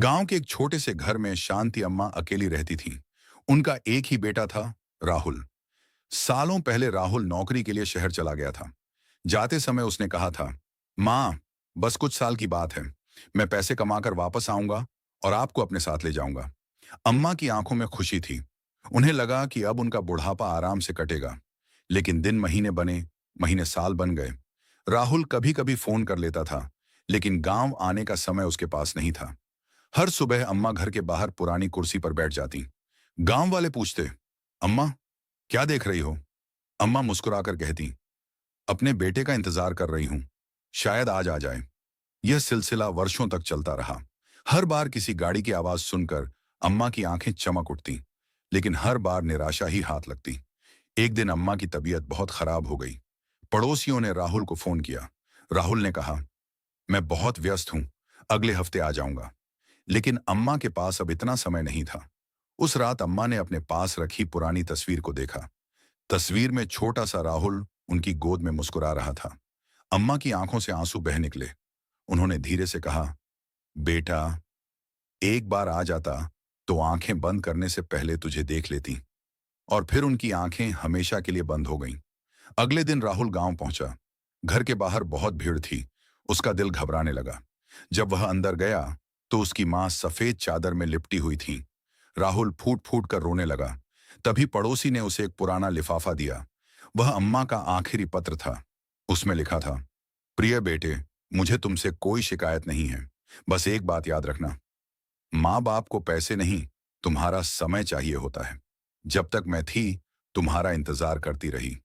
गांव के एक छोटे से घर में शांति अम्मा अकेली रहती थीं। उनका एक ही बेटा था, राहुल। सालों पहले राहुल नौकरी के लिए शहर चला गया था। जाते समय उसने कहा था, माँ, बस कुछ साल की बात है। मैं पैसे कमाकर वापस आऊंगा और आपको अपने साथ ले जाऊंगा। अम्मा की आंखों में खुशी थी। उन्हें लगा कि अब उनका बुढ़ापा आराम से कटेगा। लेकिन दिन महीने बने, महीने साल बन गए। राहुल कभी कभी फोन कर लेता था, लेकिन गांव आने का समय उसके पास नहीं था। हर सुबह अम्मा घर के बाहर पुरानी कुर्सी पर बैठ जाती। गांव वाले पूछते, अम्मा, क्या देख रही हो? अम्मा मुस्कुराकर कहती, अपने बेटे का इंतजार कर रही हूं, शायद आज आ जाए। यह सिलसिला वर्षों तक चलता रहा। हर बार किसी गाड़ी की आवाज सुनकर अम्मा की आंखें चमक उठती, लेकिन हर बार निराशा ही हाथ लगती। एक दिन अम्मा की तबीयत बहुत खराब हो गई। पड़ोसियों ने राहुल को फोन किया। राहुल ने कहा, मैं बहुत व्यस्त हूं, अगले हफ्ते आ जाऊंगा। लेकिन अम्मा के पास अब इतना समय नहीं था। उस रात अम्मा ने अपने पास रखी पुरानी तस्वीर को देखा। तस्वीर में छोटा सा राहुल उनकी गोद में मुस्कुरा रहा था। अम्मा की आंखों से आंसू बह निकले। उन्होंने धीरे से कहा, बेटा, एक बार आ जाता तो आंखें बंद करने से पहले तुझे देख लेती। और फिर उनकी आंखें हमेशा के लिए बंद हो गईं। अगले दिन राहुल गांव पहुंचा। घर के बाहर बहुत भीड़ थी। उसका दिल घबराने लगा। जब वह अंदर गया तो उसकी मां सफेद चादर में लिपटी हुई थी। राहुल फूट फूट कर रोने लगा। तभी पड़ोसी ने उसे एक पुराना लिफाफा दिया। वह अम्मा का आखिरी पत्र था। उसमें लिखा था, प्रिय बेटे, मुझे तुमसे कोई शिकायत नहीं है। बस एक बात याद रखना, माँ बाप को पैसे नहीं, तुम्हारा समय चाहिए होता है। जब तक मैं थी, तुम्हारा इंतजार करती रही।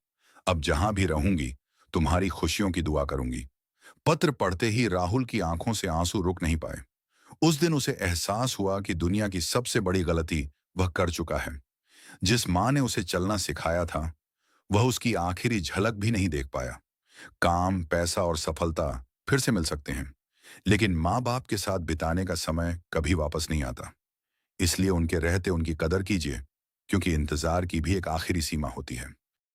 अब जहां भी रहूंगी, तुम्हारी खुशियों की दुआ करूंगी। पत्र पढ़ते ही राहुल की आंखों से आंसू रुक नहीं पाए। उस दिन उसे एहसास हुआ कि दुनिया की सबसे बड़ी गलती वह कर चुका है। जिस माँ ने उसे चलना सिखाया था, वह उसकी आखिरी झलक भी नहीं देख पाया। काम, पैसा और सफलता फिर से मिल सकते हैं, लेकिन माँ बाप के साथ बिताने का समय कभी वापस नहीं आता। इसलिए उनके रहते उनकी कदर कीजिए, क्योंकि इंतजार की भी एक आखिरी सीमा होती है।